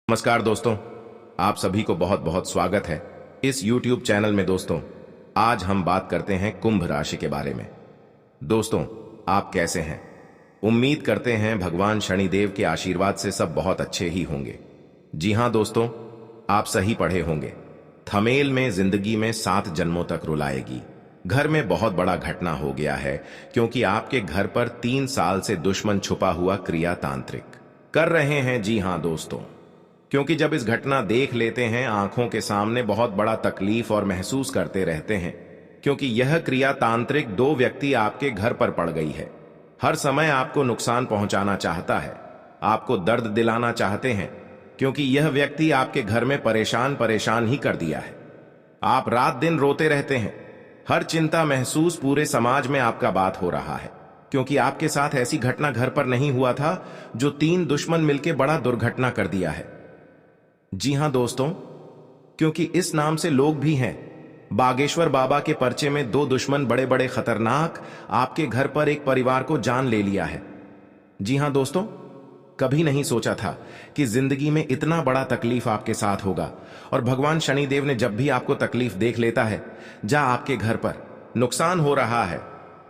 नमस्कार दोस्तों, आप सभी को बहुत बहुत स्वागत है इस YouTube चैनल में। दोस्तों, आज हम बात करते हैं कुंभ राशि के बारे में। दोस्तों, आप कैसे हैं? उम्मीद करते हैं भगवान शनिदेव के आशीर्वाद से सब बहुत अच्छे ही होंगे। जी हां दोस्तों, आप सही पढ़े होंगे। थमेल में जिंदगी में 7 जन्मों तक रुलाएगी। घर में बहुत बड़ा घटना हो गया है, क्योंकि आपके घर पर 3 साल से दुश्मन छुपा हुआ क्रिया तांत्रिक कर रहे हैं। जी हां दोस्तों, क्योंकि जब इस घटना देख लेते हैं आंखों के सामने बहुत बड़ा तकलीफ और महसूस करते रहते हैं, क्योंकि यह क्रिया तांत्रिक 2 व्यक्ति आपके घर पर पड़ गई है। हर समय आपको नुकसान पहुंचाना चाहता है, आपको दर्द दिलाना चाहते हैं, क्योंकि यह व्यक्ति आपके घर में परेशान ही कर दिया है। आप रात दिन रोते रहते हैं, हर चिंता महसूस पूरे समाज में आपका बात हो रहा है, क्योंकि आपके साथ ऐसी घटना घर पर नहीं हुआ था जो 3 दुश्मन मिलकर बड़ा दुर्घटना कर दिया है। जी हां दोस्तों, क्योंकि इस नाम से लोग भी हैं। बागेश्वर बाबा के पर्चे में 2 दुश्मन बड़े बड़े खतरनाक आपके घर पर एक परिवार को जान ले लिया है। जी हां दोस्तों, कभी नहीं सोचा था कि जिंदगी में इतना बड़ा तकलीफ आपके साथ होगा। और भगवान शनिदेव ने जब भी आपको तकलीफ देख लेता है, जहां आपके घर पर नुकसान हो रहा है,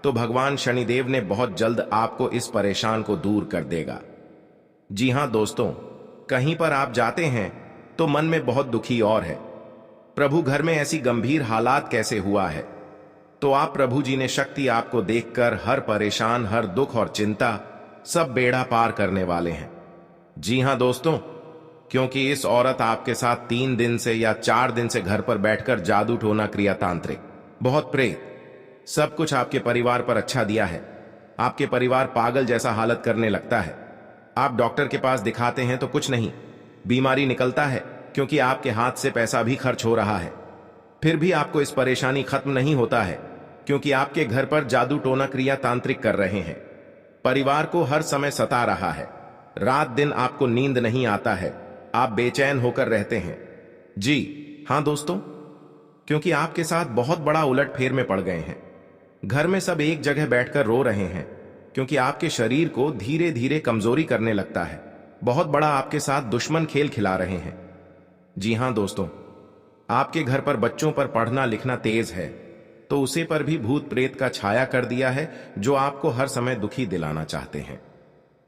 तो भगवान शनिदेव ने बहुत जल्द आपको इस परेशान को दूर कर देगा। जी हां दोस्तों, कहीं पर आप जाते हैं तो मन में बहुत दुखी और है, प्रभु घर में ऐसी गंभीर हालात कैसे हुआ है? तो आप प्रभु जी ने शक्ति आपको देखकर हर परेशान, हर दुख और चिंता सब बेड़ा पार करने वाले हैं। जी हां दोस्तों, क्योंकि इस औरत आपके साथ 3 दिन से या 4 दिन से घर पर बैठकर जादू टोना क्रिया तांत्रिक, बहुत प्रेत, सब कुछ आपके परिवार पर अच्छा दिया है। आपके परिवार पागल जैसा हालत करने लगता है। आप डॉक्टर के पास दिखाते हैं तो कुछ नहीं, बीमारी निकलता है, क्योंकि आपके हाथ से पैसा भी खर्च हो रहा है। फिर भी आपको इस परेशानी खत्म नहीं होता है, क्योंकि आपके घर पर जादू टोना क्रिया तांत्रिक कर रहे हैं। परिवार को हर समय सता रहा है, रात दिन आपको नींद नहीं आता है, आप बेचैन होकर रहते हैं। जी हां दोस्तों, क्योंकि आपके साथ बहुत बड़ा उलटफेर में पड़ गए हैं। घर में सब एक जगह बैठकर रो रहे हैं, क्योंकि आपके शरीर को धीरे धीरे कमजोरी करने लगता है। बहुत बड़ा आपके साथ दुश्मन खेल खिला रहे हैं। जी हां दोस्तों, आपके घर पर बच्चों पर पढ़ना लिखना तेज है, तो उसे पर भी भूत प्रेत का छाया कर दिया है, जो आपको हर समय दुखी दिलाना चाहते हैं।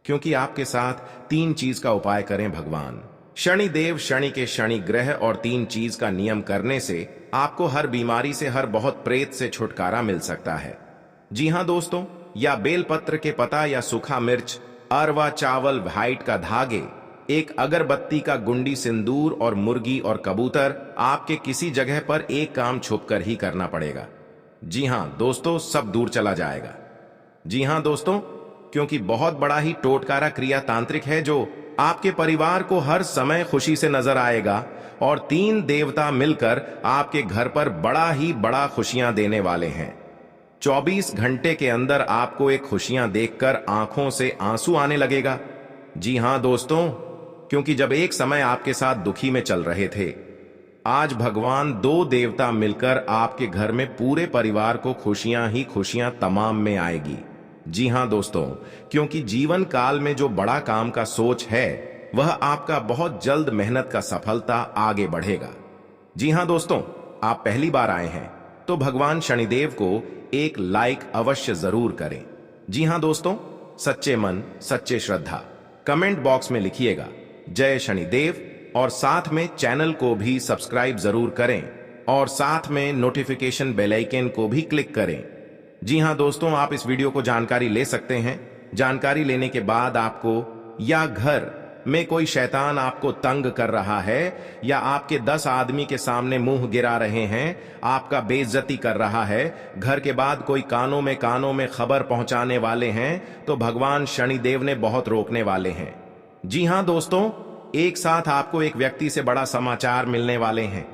क्योंकि आपके साथ 3 चीज का उपाय करें भगवान शनिदेव। शनि के शनि ग्रह और 3 चीज का नियम करने से आपको हर बीमारी से, हर बहुत प्रेत से छुटकारा मिल सकता है। जी हां दोस्तों, या बेलपत्र के पता, या सूखा मिर्च, अरवा चावल, व्हाइट का धागे, एक अगरबत्ती का गुंडी, सिंदूर और मुर्गी और कबूतर, आपके किसी जगह पर एक काम छुपकर ही करना पड़ेगा। जी हां दोस्तों, सब दूर चला जाएगा। जी हां दोस्तों, क्योंकि बहुत बड़ा ही टोटकारा क्रिया तांत्रिक है, जो आपके परिवार को हर समय खुशी से नजर आएगा, और 3 देवता मिलकर आपके घर पर बड़ा ही बड़ा खुशियां देने वाले हैं। 24 घंटे के अंदर आपको एक खुशियां देखकर आंखों से आंसू आने लगेगा। जी हां दोस्तों, क्योंकि जब एक समय आपके साथ दुखी में चल रहे थे, आज भगवान 2 देवता मिलकर आपके घर में पूरे परिवार को खुशियां ही खुशियां तमाम में आएगी। जी हां दोस्तों, क्योंकि जीवन काल में जो बड़ा काम का सोच है, वह आपका बहुत जल्द मेहनत का सफलता आगे बढ़ेगा। जी हां दोस्तों, आप पहली बार आए हैं तो भगवान शनिदेव को एक लाइक अवश्य जरूर करें। जी हां दोस्तों, सच्चे मन सच्चे श्रद्धा कमेंट बॉक्स में लिखिएगा जय शनिदेव, और साथ में चैनल को भी सब्सक्राइब जरूर करें, और साथ में नोटिफिकेशन बेल आइकन को भी क्लिक करें। जी हां दोस्तों, आप इस वीडियो को जानकारी ले सकते हैं। जानकारी लेने के बाद आपको, या घर में कोई शैतान आपको तंग कर रहा है, या आपके 10 आदमी के सामने मुंह गिरा रहे हैं, आपका बेइज्जती कर रहा है, घर के बाद कोई कानों में खबर पहुंचाने वाले हैं, तो भगवान शनिदेव ने बहुत रोकने वाले हैं। जी हां दोस्तों, एक साथ आपको एक व्यक्ति से बड़ा समाचार मिलने वाले हैं।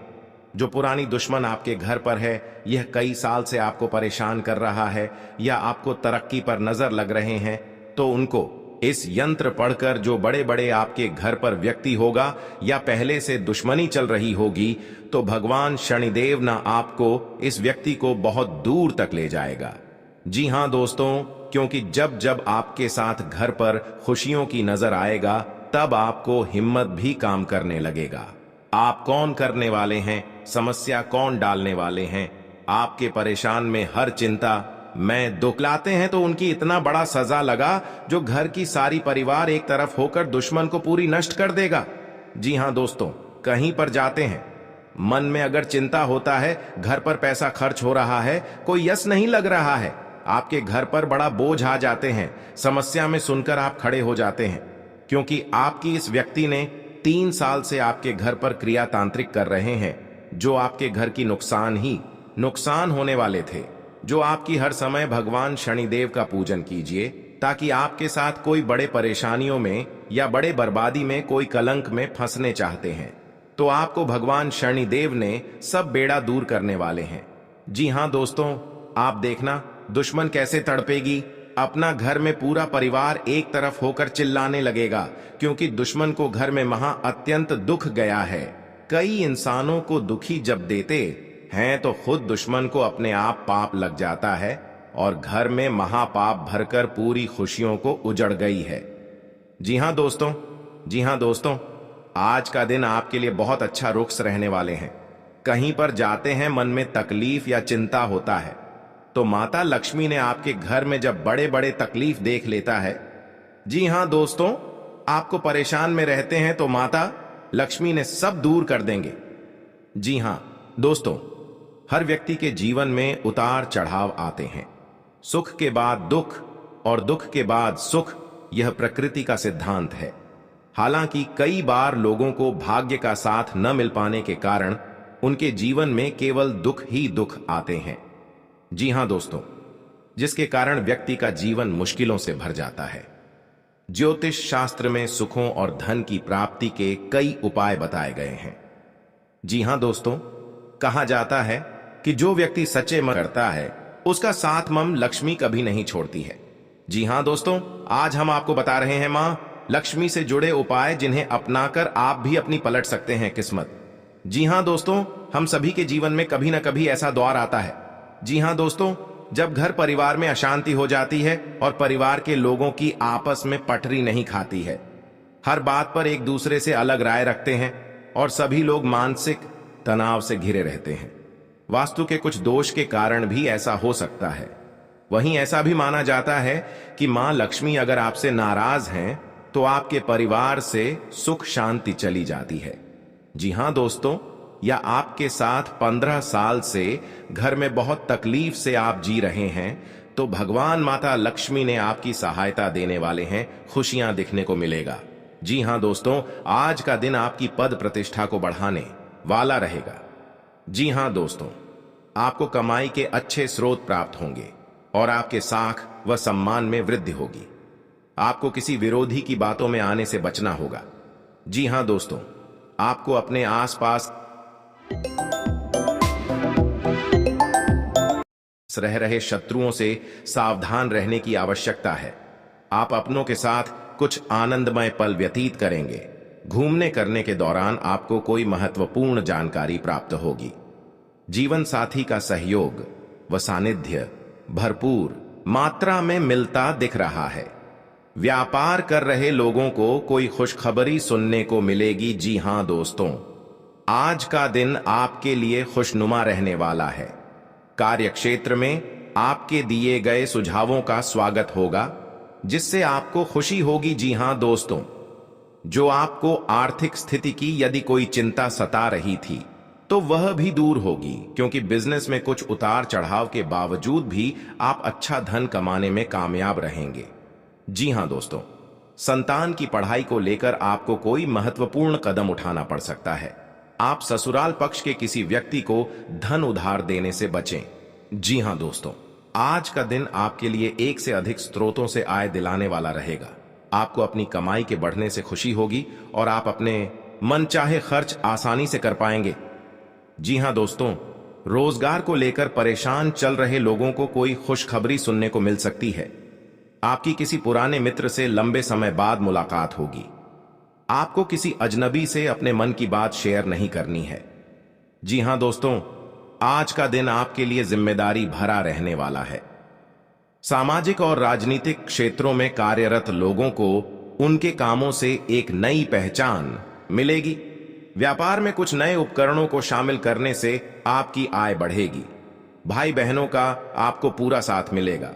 जो पुरानी दुश्मन आपके घर पर है, यह कई साल से आपको परेशान कर रहा है, या आपको तरक्की पर नजर लग रहे हैं, तो उनको इस यंत्र पढ़कर, जो बड़े बड़े आपके घर पर व्यक्ति होगा, या पहले से दुश्मनी चल रही होगी, तो भगवान शनिदेव ना आपको, इस व्यक्ति को बहुत दूर तक ले जाएगा। जी हां दोस्तों, क्योंकि जब जब आपके साथ घर पर खुशियों की नजर आएगा, तब आपको हिम्मत भी काम करने लगेगा। आप कौन करने वाले हैं, समस्या कौन डालने वाले हैं, आपके परेशान में हर चिंता मैं दुख लाते हैं तो उनकी इतना बड़ा सजा लगा जो घर की सारी परिवार एक तरफ होकर दुश्मन को पूरी नष्ट कर देगा। जी हां दोस्तों, कहीं पर जाते हैं, मन में अगर चिंता होता है, घर पर पैसा खर्च हो रहा है, कोई यश नहीं लग रहा है, आपके घर पर बड़ा बोझ आ जाते हैं, समस्या में सुनकर आप खड़े हो जाते हैं, क्योंकि आपकी इस व्यक्ति ने 3 साल से आपके घर पर क्रिया तांत्रिक कर रहे हैं, जो आपके घर की नुकसान होने वाले थे। जो आपकी हर समय भगवान शनिदेव का पूजन कीजिए, ताकि आपके साथ कोई बड़े परेशानियों में या बड़े बर्बादी में, कोई कलंक में फंसने चाहते हैं तो आपको भगवान शनिदेव ने सब बेड़ा दूर करने वाले हैं। जी हां दोस्तों, आप देखना दुश्मन कैसे तड़पेगी। अपना घर में पूरा परिवार एक तरफ होकर चिल्लाने लगेगा, क्योंकि दुश्मन को घर में अत्यंत दुख गया है। कई इंसानों को दुखी जब देते हैं तो खुद दुश्मन को अपने आप पाप लग जाता है और घर में महापाप भरकर पूरी खुशियों को उजड़ गई है। जी हां दोस्तों, आज का दिन आपके लिए बहुत अच्छा रुख रहने वाले हैं। कहीं पर जाते हैं, मन में तकलीफ या चिंता होता है तो माता लक्ष्मी ने आपके घर में जब बड़े बड़े तकलीफ देख लेता है, जी हां दोस्तों, आपको परेशान में रहते हैं तो माता लक्ष्मी ने सब दूर कर देंगे। जी हां दोस्तों, हर व्यक्ति के जीवन में उतार चढ़ाव आते हैं। सुख के बाद दुख और दुख के बाद सुख, यह प्रकृति का सिद्धांत है। हालांकि कई बार लोगों को भाग्य का साथ न मिल पाने के कारण उनके जीवन में केवल दुख ही दुख आते हैं। जी हां दोस्तों, जिसके कारण व्यक्ति का जीवन मुश्किलों से भर जाता है। ज्योतिष शास्त्र में सुखों और धन की प्राप्ति के कई उपाय बताए गए हैं। जी हां दोस्तों, कहा जाता है कि जो व्यक्ति सच्चे मन करता है उसका साथ मम लक्ष्मी कभी नहीं छोड़ती है। जी हां दोस्तों, आज हम आपको बता रहे हैं मां लक्ष्मी से जुड़े उपाय, जिन्हें अपनाकर आप भी अपनी पलट सकते हैं किस्मत। जी हां दोस्तों, हम सभी के जीवन में कभी ना कभी ऐसा दौर आता है। जी हां दोस्तों, जब घर परिवार में अशांति हो जाती है और परिवार के लोगों की आपस में पटरी नहीं खाती है, हर बात पर एक दूसरे से अलग राय रखते हैं और सभी लोग मानसिक तनाव से घिरे रहते हैं। वास्तु के कुछ दोष के कारण भी ऐसा हो सकता है। वहीं ऐसा भी माना जाता है कि मां लक्ष्मी अगर आपसे नाराज हैं तो आपके परिवार से सुख शांति चली जाती है। जी हां दोस्तों, या आपके साथ 15 साल से घर में बहुत तकलीफ से आप जी रहे हैं तो भगवान माता लक्ष्मी ने आपकी सहायता देने वाले हैं, खुशियां दिखने को मिलेगा। जी हां दोस्तों, आज का दिन आपकी पद प्रतिष्ठा को बढ़ाने वाला रहेगा। जी हां दोस्तों, आपको कमाई के अच्छे स्रोत प्राप्त होंगे और आपके साख व सम्मान में वृद्धि होगी। आपको किसी विरोधी की बातों में आने से बचना होगा। जी हां दोस्तों, आपको अपने आसपास रह रहे शत्रुओं से सावधान रहने की आवश्यकता है। आप अपनों के साथ कुछ आनंदमय पल व्यतीत करेंगे। घूमने करने के दौरान आपको कोई महत्वपूर्ण जानकारी प्राप्त होगी। जीवन साथी का सहयोग व सानिध्य भरपूर मात्रा में मिलता दिख रहा है। व्यापार कर रहे लोगों को कोई खुशखबरी सुनने को मिलेगी। जी हां दोस्तों, आज का दिन आपके लिए खुशनुमा रहने वाला है। कार्यक्षेत्र में आपके दिए गए सुझावों का स्वागत होगा, जिससे आपको खुशी होगी। जी हां दोस्तों, जो आपको आर्थिक स्थिति की यदि कोई चिंता सता रही थी तो वह भी दूर होगी, क्योंकि बिजनेस में कुछ उतार चढ़ाव के बावजूद भी आप अच्छा धन कमाने में कामयाब रहेंगे। जी हां दोस्तों, संतान की पढ़ाई को लेकर आपको कोई महत्वपूर्ण कदम उठाना पड़ सकता है। आप ससुराल पक्ष के किसी व्यक्ति को धन उधार देने से बचें। जी हां दोस्तों, आज का दिन आपके लिए एक से अधिक स्रोतों से आय दिलाने वाला रहेगा। आपको अपनी कमाई के बढ़ने से खुशी होगी और आप अपने मनचाहे खर्च आसानी से कर पाएंगे। जी हां दोस्तों, रोजगार को लेकर परेशान चल रहे लोगों को कोई खुशखबरी सुनने को मिल सकती है। आपकी किसी पुराने मित्र से लंबे समय बाद मुलाकात होगी। आपको किसी अजनबी से अपने मन की बात शेयर नहीं करनी है। जी हां दोस्तों, आज का दिन आपके लिए जिम्मेदारी भरा रहने वाला है। सामाजिक और राजनीतिक क्षेत्रों में कार्यरत लोगों को उनके कामों से एक नई पहचान मिलेगी। व्यापार में कुछ नए उपकरणों को शामिल करने से आपकी आय बढ़ेगी। भाई बहनों का आपको पूरा साथ मिलेगा।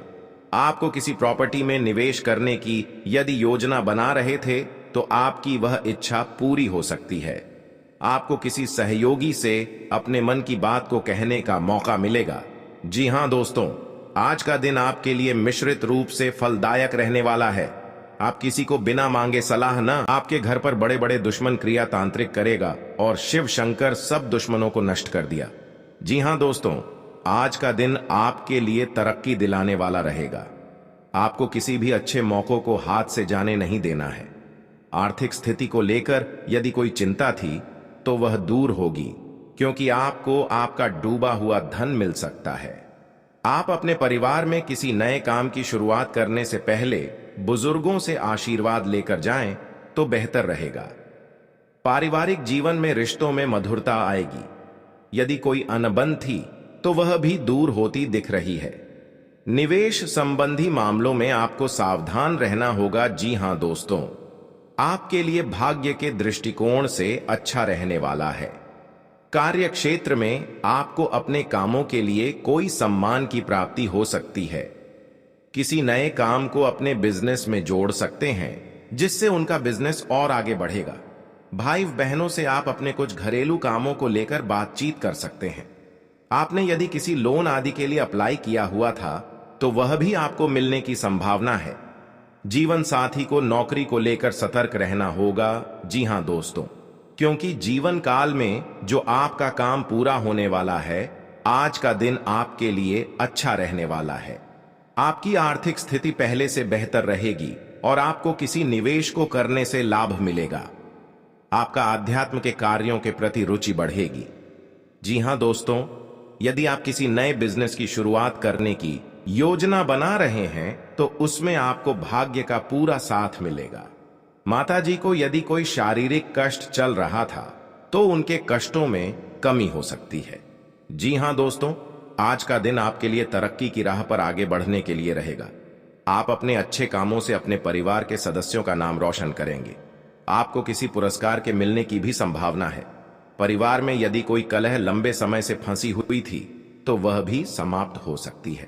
आपको किसी प्रॉपर्टी में निवेश करने की यदि योजना बना रहे थे तो आपकी वह इच्छा पूरी हो सकती है। आपको किसी सहयोगी से अपने मन की बात को कहने का मौका मिलेगा। जी हां दोस्तों, आज का दिन आपके लिए मिश्रित रूप से फलदायक रहने वाला है। आप किसी को बिना मांगे सलाह न आपके घर पर बड़े बड़े दुश्मन क्रिया तांत्रिक करेगा और शिव शंकर सब दुश्मनों को नष्ट कर दिया। जी हां दोस्तों, आज का दिन आपके लिए तरक्की दिलाने वाला रहेगा। आपको किसी भी अच्छे मौकों को हाथ से जाने नहीं देना है। आर्थिक स्थिति को लेकर यदि कोई चिंता थी तो वह दूर होगी, क्योंकि आपको आपका डूबा हुआ धन मिल सकता है। आप अपने परिवार में किसी नए काम की शुरुआत करने से पहले बुजुर्गों से आशीर्वाद लेकर जाएं तो बेहतर रहेगा। पारिवारिक जीवन में रिश्तों में मधुरता आएगी। यदि कोई अनबन थी तो वह भी दूर होती दिख रही है। निवेश संबंधी मामलों में आपको सावधान रहना होगा। जी हां दोस्तों, आपके लिए भाग्य के दृष्टिकोण से अच्छा रहने वाला है। कार्य क्षेत्र में आपको अपने कामों के लिए कोई सम्मान की प्राप्ति हो सकती है। किसी नए काम को अपने बिजनेस में जोड़ सकते हैं, जिससे उनका बिजनेस और आगे बढ़ेगा। भाई बहनों से आप अपने कुछ घरेलू कामों को लेकर बातचीत कर सकते हैं। आपने यदि किसी लोन आदि के लिए अप्लाई किया हुआ था तो वह भी आपको मिलने की संभावना है। जीवन साथी को नौकरी को लेकर सतर्क रहना होगा। जी हां दोस्तों, क्योंकि जीवन काल में जो आपका काम पूरा होने वाला है, आज का दिन आपके लिए अच्छा रहने वाला है। आपकी आर्थिक स्थिति पहले से बेहतर रहेगी और आपको किसी निवेश को करने से लाभ मिलेगा। आपका आध्यात्म के कार्यों के प्रति रुचि बढ़ेगी। जी हां दोस्तों, यदि आप किसी नए बिजनेस की शुरुआत करने की योजना बना रहे हैं तो उसमें आपको भाग्य का पूरा साथ मिलेगा। माताजी को यदि कोई शारीरिक कष्ट चल रहा था तो उनके कष्टों में कमी हो सकती है। जी हां दोस्तों, आज का दिन आपके लिए तरक्की की राह पर आगे बढ़ने के लिए रहेगा। आप अपने अच्छे कामों से अपने परिवार के सदस्यों का नाम रोशन करेंगे। आपको किसी पुरस्कार के मिलने की भी संभावना है। परिवार में यदि कोई कलह लंबे समय से फंसी हुई थी तो वह भी समाप्त हो सकती है।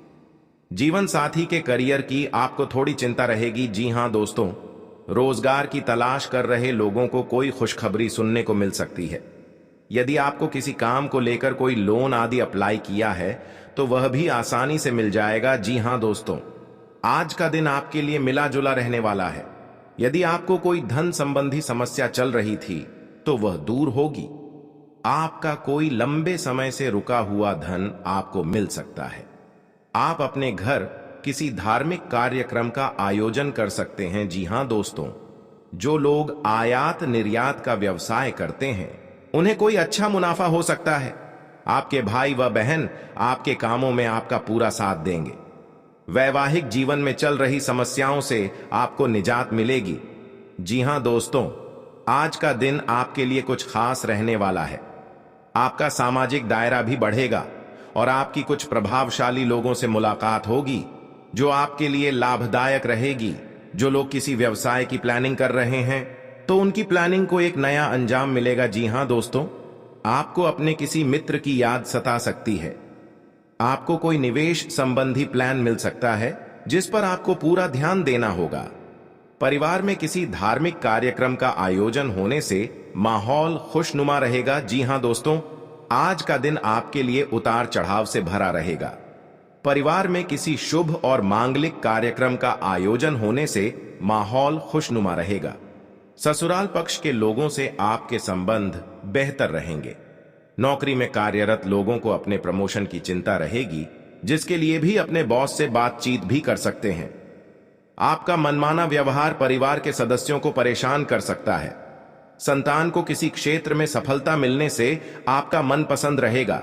जीवन साथी के करियर की आपको थोड़ी चिंता रहेगी। जी हां दोस्तों, रोजगार की तलाश कर रहे लोगों को कोई खुशखबरी सुनने को मिल सकती है। यदि आपको किसी काम को लेकर कोई लोन आदि अप्लाई किया है तो वह भी आसानी से मिल जाएगा। जी हां दोस्तों, आज का दिन आपके लिए मिला जुला रहने वाला है। यदि आपको कोई धन संबंधी समस्या चल रही थी तो वह दूर होगी। आपका कोई लंबे समय से रुका हुआ धन आपको मिल सकता है। आप अपने घर किसी धार्मिक कार्यक्रम का आयोजन कर सकते हैं। जी हां दोस्तों, जो लोग आयात निर्यात का व्यवसाय करते हैं उन्हें कोई अच्छा मुनाफा हो सकता है। आपके भाई व बहन आपके कामों में आपका पूरा साथ देंगे। वैवाहिक जीवन में चल रही समस्याओं से आपको निजात मिलेगी। जी हां दोस्तों, आज का दिन आपके लिए कुछ खास रहने वाला है। आपका सामाजिक दायरा भी बढ़ेगा और आपकी कुछ प्रभावशाली लोगों से मुलाकात होगी जो आपके लिए लाभदायक रहेगी। जो लोग किसी व्यवसाय की प्लानिंग कर रहे हैं तो उनकी प्लानिंग को एक नया अंजाम मिलेगा। जी हां दोस्तों, आपको अपने किसी मित्र की याद सता सकती है। आपको कोई निवेश संबंधी प्लान मिल सकता है जिस पर आपको पूरा ध्यान देना होगा। परिवार में किसी धार्मिक कार्यक्रम का आयोजन होने से माहौल खुशनुमा रहेगा। जी हां दोस्तों, आज का दिन आपके लिए उतार चढ़ाव से भरा रहेगा। परिवार में किसी शुभ और मांगलिक कार्यक्रम का आयोजन होने से माहौल खुशनुमा रहेगा। ससुराल पक्ष के लोगों से आपके संबंध बेहतर रहेंगे। नौकरी में कार्यरत लोगों को अपने प्रमोशन की चिंता रहेगी, जिसके लिए भी अपने बॉस से बातचीत भी कर सकते हैं। आपका मनमाना व्यवहार परिवार के सदस्यों को परेशान कर सकता है। संतान को किसी क्षेत्र में सफलता मिलने से आपका मन पसंद रहेगा।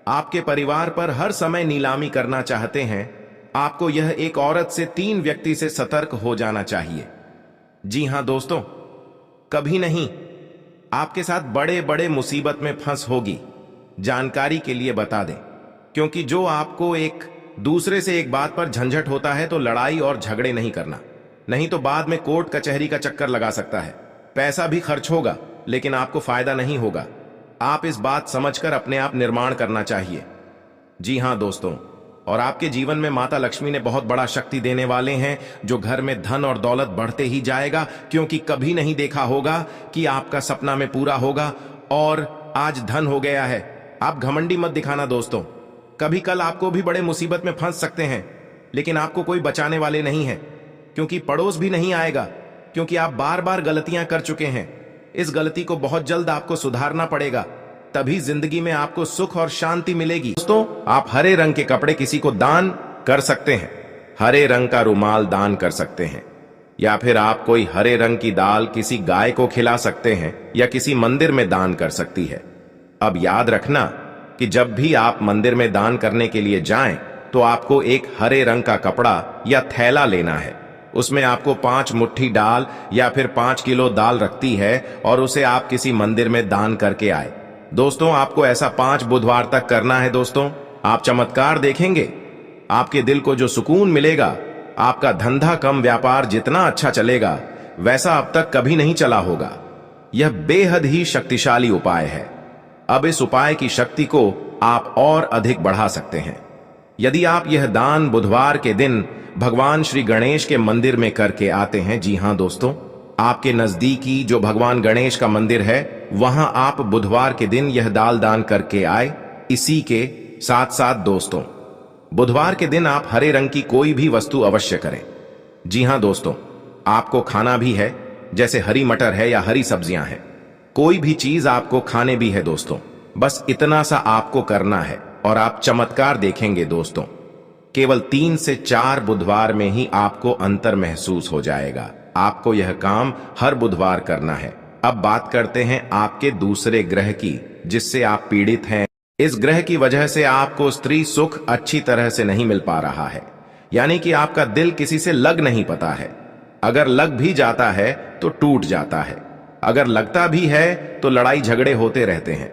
आपके परिवार पर हर समय नीलामी करना चाहते हैं। आपको यह एक औरत से 3 व्यक्ति से सतर्क हो जाना चाहिए। जी हां दोस्तों, कभी नहीं आपके साथ बड़े बड़े मुसीबत में फंस होगी। जानकारी के लिए बता दें, क्योंकि जो आपको एक दूसरे से एक बात पर झंझट होता है तो लड़ाई और झगड़े नहीं करना, नहीं तो बाद में कोर्ट कचहरी का चक्कर लगा सकता है। पैसा भी खर्च होगा लेकिन आपको फायदा नहीं होगा। आप इस बात समझकर अपने आप निर्माण करना चाहिए। जी हां दोस्तों, और आपके जीवन में माता लक्ष्मी ने बहुत बड़ा शक्ति देने वाले हैं, जो घर में धन और दौलत बढ़ते ही जाएगा, क्योंकि कभी नहीं देखा होगा कि आपका सपना में पूरा होगा और आज धन हो गया है। आप घमंडी मत दिखाना दोस्तों। कभी कल आपको भी बड़े मुसीबत में फंस सकते हैं, लेकिन आपको कोई बचाने वाले नहीं है, क्योंकि पड़ोस भी नहीं आएगा, क्योंकि आप बार बार गलतियां कर चुके हैं। इस गलती को बहुत जल्द आपको सुधारना पड़ेगा, तभी जिंदगी में आपको सुख और शांति मिलेगी। दोस्तों, आप हरे रंग के कपड़े किसी को दान कर सकते हैं, हरे रंग का रुमाल दान कर सकते हैं, या फिर आप कोई हरे रंग की दाल किसी गाय को खिला सकते हैं या किसी मंदिर में दान कर सकती है। अब याद रखना कि जब भी आप मंदिर में दान करने के लिए जाएं, तो आपको एक हरे रंग का कपड़ा या थैला लेना है। उसमें आपको 5 मुट्ठी दाल या फिर 5 किलो दाल रखती है और उसे आप किसी मंदिर में दान करके आए। दोस्तों, आपको ऐसा 5 बुधवार तक करना है। दोस्तों, आप चमत्कार देखेंगे। आपके दिल को जो सुकून मिलेगा, आपका धंधा कम व्यापार जितना अच्छा चलेगा वैसा अब तक कभी नहीं चला होगा। यह बेहद ही शक्तिशाली उपाय है। अब इस उपाय की शक्ति को आप और अधिक बढ़ा सकते हैं यदि आप यह दान बुधवार के दिन भगवान श्री गणेश के मंदिर में करके आते हैं। जी हां दोस्तों, आपके नजदीकी जो भगवान गणेश का मंदिर है, वहां आप बुधवार के दिन यह दाल दान करके आए। इसी के साथ साथ दोस्तों, बुधवार के दिन आप हरे रंग की कोई भी वस्तु अवश्य करें। जी हां दोस्तों, आपको खाना भी है, जैसे हरी मटर है या हरी सब्जियां हैं। कोई भी चीज आपको खाने भी है दोस्तों। बस इतना सा आपको करना है और आप चमत्कार देखेंगे दोस्तों। केवल 3 से 4 बुधवार में ही आपको अंतर महसूस हो जाएगा। आपको यह काम हर बुधवार करना है। अब बात करते हैं आपके दूसरे ग्रह की, जिससे आप पीड़ित हैं। इस ग्रह की वजह से आपको स्त्री सुख अच्छी तरह से नहीं मिल पा रहा है, यानी कि आपका दिल किसी से लग नहीं पाता है। अगर लग भी जाता है तो टूट जाता है, अगर लगता भी है तो लड़ाई झगड़े होते रहते हैं।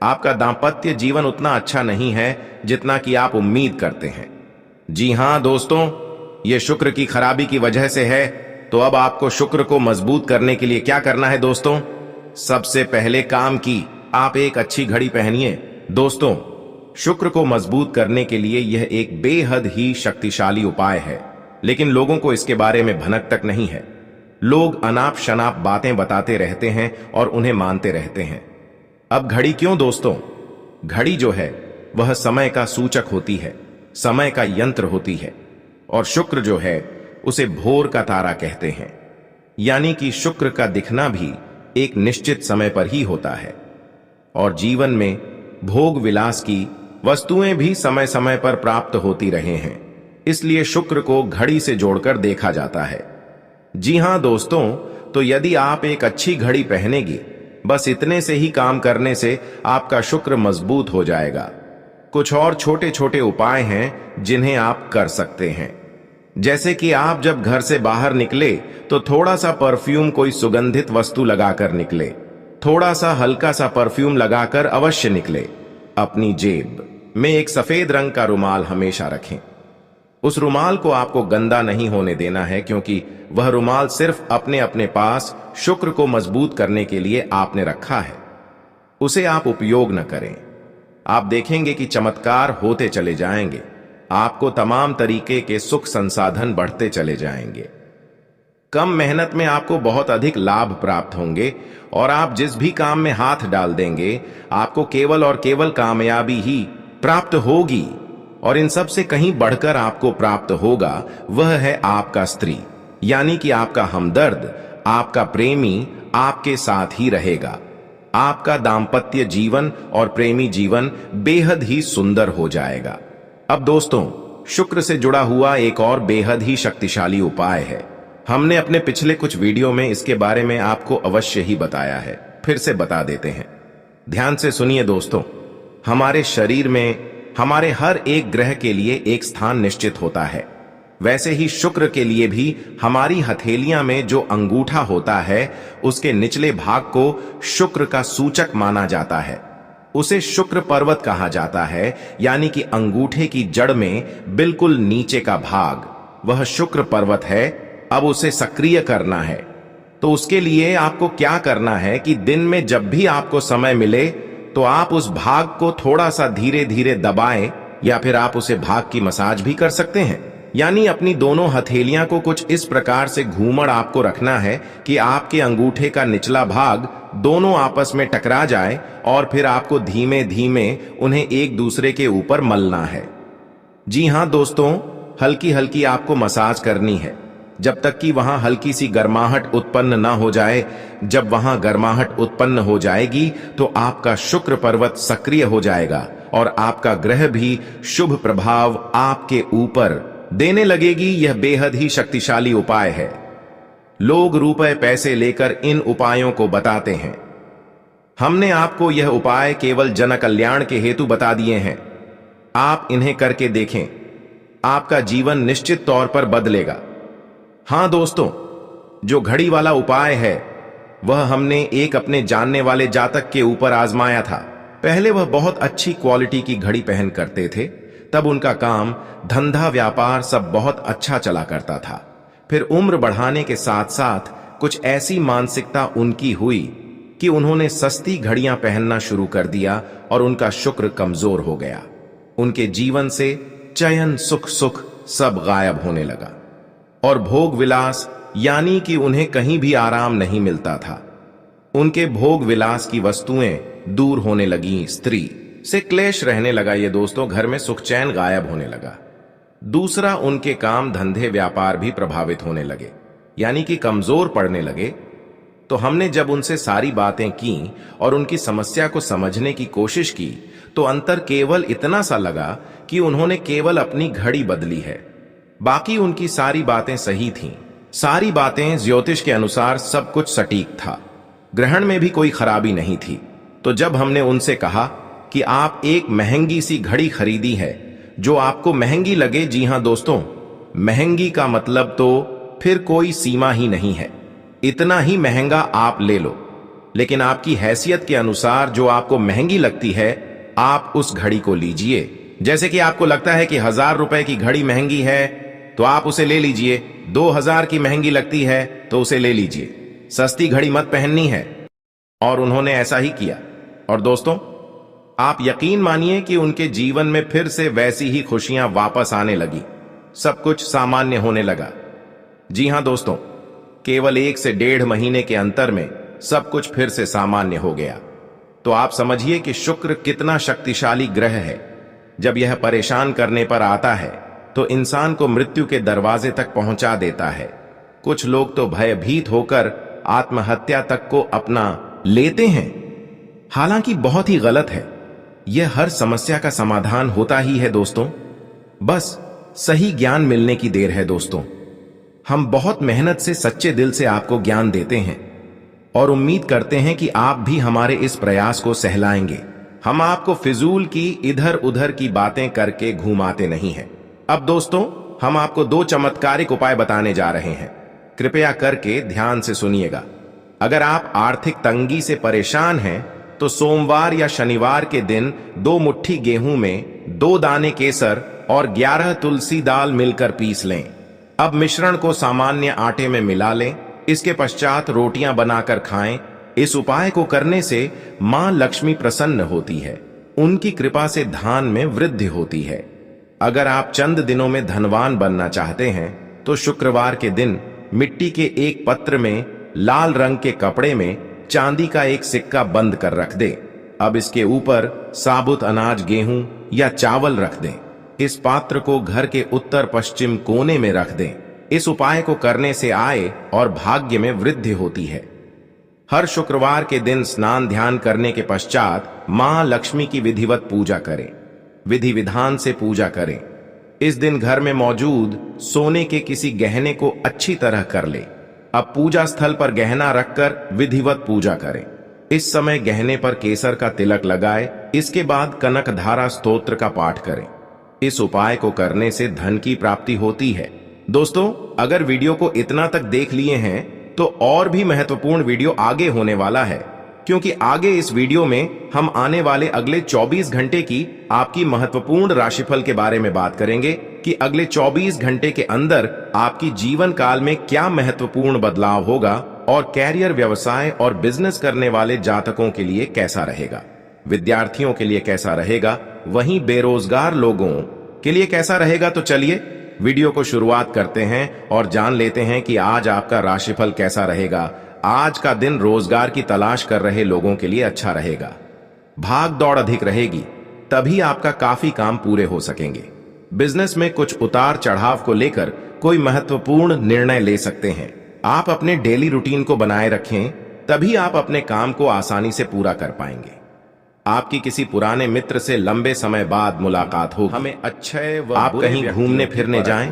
आपका दांपत्य जीवन उतना अच्छा नहीं है जितना कि आप उम्मीद करते हैं। जी हां दोस्तों, यह शुक्र की खराबी की वजह से है। तो अब आपको शुक्र को मजबूत करने के लिए क्या करना है दोस्तों? सबसे पहले काम की आप एक अच्छी घड़ी पहनिए। दोस्तों, शुक्र को मजबूत करने के लिए यह एक बेहद ही शक्तिशाली उपाय है, लेकिन लोगों को इसके बारे में भनक तक नहीं है। लोग अनाप शनाप बातें बताते रहते हैं और उन्हें मानते रहते हैं। अब घड़ी क्यों दोस्तों? घड़ी जो है वह समय का सूचक होती है, समय का यंत्र होती है, और शुक्र जो है उसे भोर का तारा कहते हैं। यानी कि शुक्र का दिखना भी एक निश्चित समय पर ही होता है, और जीवन में भोग विलास की वस्तुएं भी समय समय पर प्राप्त होती रहे हैं। इसलिए शुक्र को घड़ी से जोड़कर देखा जाता है। जी हां दोस्तों, तो यदि आप एक अच्छी घड़ी पहनेगी, बस इतने से ही काम करने से आपका शुक्र मजबूत हो जाएगा। कुछ और छोटे छोटे उपाय हैं जिन्हें आप कर सकते हैं, जैसे कि आप जब घर से बाहर निकले तो थोड़ा सा परफ्यूम, कोई सुगंधित वस्तु लगाकर निकले। थोड़ा सा हल्का सा परफ्यूम लगाकर अवश्य निकले। अपनी जेब में एक सफेद रंग का रुमाल हमेशा रखें। उस रुमाल को आपको गंदा नहीं होने देना है, क्योंकि वह रुमाल सिर्फ अपने अपने पास शुक्र को मजबूत करने के लिए आपने रखा है। उसे आप उपयोग न करें। आप देखेंगे कि चमत्कार होते चले जाएंगे। आपको तमाम तरीके के सुख संसाधन बढ़ते चले जाएंगे। कम मेहनत में आपको बहुत अधिक लाभ प्राप्त होंगे, और आप जिस भी काम में हाथ डाल देंगे, आपको केवल और केवल कामयाबी ही प्राप्त होगी। और इन सब से कहीं बढ़कर आपको प्राप्त होगा वह है आपका स्त्री, यानी कि आपका हमदर्द, आपका प्रेमी आपके साथ ही रहेगा। आपका दांपत्य जीवन और प्रेमी जीवन बेहद ही सुंदर हो जाएगा। अब दोस्तों, शुक्र से जुड़ा हुआ एक और बेहद ही शक्तिशाली उपाय है। हमने अपने पिछले कुछ वीडियो में इसके बारे में आपको अवश्य ही बताया है, फिर से बता देते हैं। ध्यान से सुनिए दोस्तों। हमारे शरीर में हमारे हर एक ग्रह के लिए एक स्थान निश्चित होता है। वैसे ही शुक्र के लिए भी हमारी हथेलियां में जो अंगूठा होता है, उसके निचले भाग को शुक्र का सूचक माना जाता है। उसे शुक्र पर्वत कहा जाता है, यानी कि अंगूठे की जड़ में बिल्कुल नीचे का भाग वह शुक्र पर्वत है। अब उसे सक्रिय करना है। तो उसके लिए आपको क्या करना है कि दिन में जब भी आपको समय मिले तो आप उस भाग को थोड़ा सा धीरे धीरे दबाएं, या फिर आप उसे भाग की मसाज भी कर सकते हैं। यानी अपनी दोनों हथेलियां को कुछ इस प्रकार से घूमड़ आपको रखना है कि आपके अंगूठे का निचला भाग दोनों आपस में टकरा जाए, और फिर आपको धीमे धीमे उन्हें एक दूसरे के ऊपर मलना है। जी हां दोस्तों, हल्की हल्की आपको मसाज करनी है जब तक कि वहां हल्की सी गर्माहट उत्पन्न ना हो जाए। जब वहां गर्माहट उत्पन्न हो जाएगी तो आपका शुक्र पर्वत सक्रिय हो जाएगा और आपका ग्रह भी शुभ प्रभाव आपके ऊपर देने लगेगी। यह बेहद ही शक्तिशाली उपाय है। लोग रुपए पैसे लेकर इन उपायों को बताते हैं। हमने आपको यह उपाय केवल जन कल्याण के हेतु बता दिए हैं। आप इन्हें करके देखें, आपका जीवन निश्चित तौर पर बदलेगा। हां दोस्तों, जो घड़ी वाला उपाय है वह हमने एक अपने जानने वाले जातक के ऊपर आजमाया था। पहले वह बहुत अच्छी क्वालिटी की घड़ी पहन करते थे, तब उनका काम धंधा व्यापार सब बहुत अच्छा चला करता था। फिर उम्र बढ़ाने के साथ साथ कुछ ऐसी मानसिकता उनकी हुई कि उन्होंने सस्ती घड़ियां पहनना शुरू कर दिया और उनका शुक्र कमजोर हो गया। उनके जीवन से चयन सुख सब गायब होने लगा और भोग विलास यानी कि उन्हें कहीं भी आराम नहीं मिलता था। उनके भोग विलास की वस्तुएं दूर होने लगी, स्त्री से क्लेश रहने लगा। ये दोस्तों, घर में सुख चैन गायब होने लगा। दूसरा, उनके काम धंधे व्यापार भी प्रभावित होने लगे, यानी कि कमजोर पड़ने लगे। तो हमने जब उनसे सारी बातें की और उनकी समस्या को समझने की कोशिश की तो अंतर केवल इतना सा लगा कि उन्होंने केवल अपनी घड़ी बदली है, बाकी उनकी सारी बातें सही थीं। सारी बातें ज्योतिष के अनुसार सब कुछ सटीक था, ग्रहण में भी कोई खराबी नहीं थी। तो जब हमने उनसे कहा कि आप एक महंगी सी घड़ी खरीदी है जो आपको महंगी लगे, जी हां दोस्तों, महंगी का मतलब तो फिर कोई सीमा ही नहीं है, इतना ही महंगा आप ले लो, लेकिन आपकी हैसियत के अनुसार जो आपको महंगी लगती है आप उस घड़ी को लीजिए। जैसे कि आपको लगता है कि 1000 रुपए की घड़ी महंगी है तो आप उसे ले लीजिए, 2000 की महंगी लगती है तो उसे ले लीजिए, सस्ती घड़ी मत पहननी है। और उन्होंने ऐसा ही किया। और दोस्तों, आप यकीन मानिए कि उनके जीवन में फिर से वैसी ही खुशियां वापस आने लगी, सब कुछ सामान्य होने लगा। जी हां दोस्तों, केवल 1 से 1.5 महीने के अंतर में सब कुछ फिर से सामान्य हो गया। तो आप समझिए कि शुक्र कितना शक्तिशाली ग्रह है। जब यह परेशान करने पर आता है तो इंसान को मृत्यु के दरवाजे तक पहुंचा देता है। कुछ लोग तो भयभीत होकर आत्महत्या तक को अपना लेते हैं, हालांकि बहुत ही गलत है। यह हर समस्या का समाधान होता ही है दोस्तों, बस सही ज्ञान मिलने की देर है। दोस्तों, हम बहुत मेहनत से सच्चे दिल से आपको ज्ञान देते हैं और उम्मीद करते हैं कि आप भी हमारे इस प्रयास को सहलाएंगे। हम आपको फिजूल की इधर उधर की बातें करके घुमाते नहीं हैं। अब दोस्तों, हम आपको 2 चमत्कारिक उपाय बताने जा रहे हैं, कृपया करके ध्यान से सुनिएगा। अगर आप आर्थिक तंगी से परेशान हैं तो सोमवार या शनिवार के दिन 2 मुट्ठी गेहूं में 2 दाने केसर और 11 तुलसी दाल मिलकर पीस लें। अब मिश्रण को सामान्य आटे में मिला लें। इसके पश्चात रोटियां बनाकर खाएं। इस उपाय को करने से मां लक्ष्मी प्रसन्न होती है, उनकी कृपा से धान में वृद्धि होती है। अगर आप चंद दिनों में धनवान बनना चाहते हैं तो शुक्रवार के दिन मिट्टी के एक पत्र में लाल रंग के कपड़े में चांदी का एक सिक्का बंद कर रख दें। अब इसके ऊपर साबुत अनाज, गेहूं या चावल रख दें। इस पात्र को घर के उत्तर पश्चिम कोने में रख दें। इस उपाय को करने से आय और भाग्य में वृद्धि होती है। हर शुक्रवार के दिन स्नान ध्यान करने के पश्चात मां लक्ष्मी की विधिवत पूजा करें, विधि विधान से पूजा करें। इस दिन घर में मौजूद सोने के किसी गहने को अच्छी तरह कर ले। अब पूजा स्थल पर गहना रखकर विधिवत पूजा करें। इस समय गहने पर केसर का तिलक लगाए। इसके बाद कनक धारा स्तोत्र का पाठ करें। इस उपाय को करने से धन की प्राप्ति होती है। दोस्तों, अगर वीडियो को इतना तक देख लिए हैं तो और भी महत्वपूर्ण वीडियो आगे होने वाला है। क्योंकि आगे इस वीडियो में हम आने वाले अगले 24 घंटे की आपकी महत्वपूर्ण राशिफल के बारे में बात करेंगे कि अगले 24 घंटे के अंदर आपकी जीवन काल में क्या महत्वपूर्ण बदलाव होगा और कैरियर, व्यवसाय और बिजनेस करने वाले जातकों के लिए कैसा रहेगा, विद्यार्थियों के लिए कैसा रहेगा, वहीं बेरोजगार लोगों के लिए कैसा रहेगा। तो चलिए वीडियो को शुरुआत करते हैं और जान लेते हैं कि आज आपका राशिफल कैसा रहेगा। आज का दिन रोजगार की तलाश कर रहे लोगों के लिए अच्छा रहेगा। भाग दौड़ अधिक रहेगी, तभी आपका काफी काम पूरे हो सकेंगे। बिजनेस में कुछ उतार चढ़ाव को लेकर कोई महत्वपूर्ण निर्णय ले सकते हैं। आप अपने डेली रूटीन को बनाए रखें, तभी आप अपने काम को आसानी से पूरा कर पाएंगे। आपकी किसी पुराने मित्र से लंबे समय बाद मुलाकात होगी। हमें अच्छे व आप कहीं घूमने फिरने जाएं,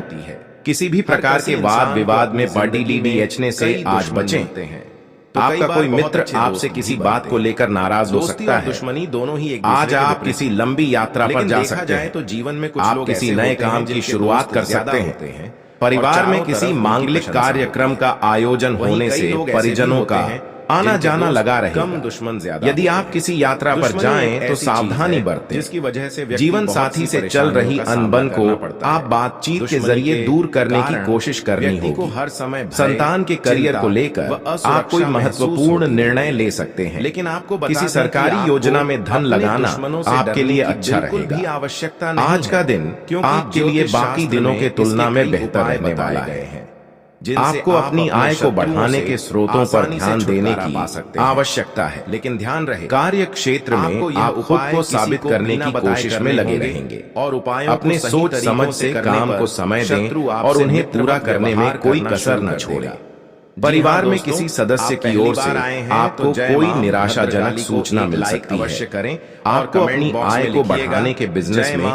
किसी भी प्रकार के वाद विवाद में बड़ने से आज बचें। आपका कोई मित्र आपसे किसी बात को लेकर नाराज हो सकता है। दुश्मनी दोनों ही आज आप किसी लंबी यात्रा पर जा सकते हैं। तो जीवन में कुछ आप किसी नए काम की शुरुआत कर सकते हैं। परिवार में किसी मांगलिक कार्यक्रम का आयोजन होने से परिजनों का आना जाना लगा रहेगा। कम दुश्मन ज्यादा। यदि आप किसी यात्रा पर जाएं तो सावधानी बरतें, जिसकी वजह से जीवन साथी से चल रही अनबन को आप बातचीत के जरिए दूर करने की कोशिश करनी होगी। हर समय संतान के करियर को लेकर आप कोई महत्वपूर्ण निर्णय ले सकते हैं, लेकिन आपको किसी सरकारी योजना में धन लगाना आपके लिए अच्छा रहेगा। आवश्यकता आज का दिन आपके लिए बाकी दिनों के तुलना में बेहतर रहने वाला है। आपको अपनी आय को बढ़ाने के स्रोतों पर ध्यान देने की आवश्यकता है, लेकिन ध्यान रहे कार्य क्षेत्र में आप खुद को साबित करने की कोशिश में लगे रहेंगे और उपायों अपने सोच समझ से काम को समय दें और उन्हें पूरा करने में कोई कसर न छोड़ें। परिवार में किसी सदस्य की ओर से आपको कोई निराशाजनक सूचना मिल सकती है। आपको अपनी आय को बढ़ाने के बिजनेस में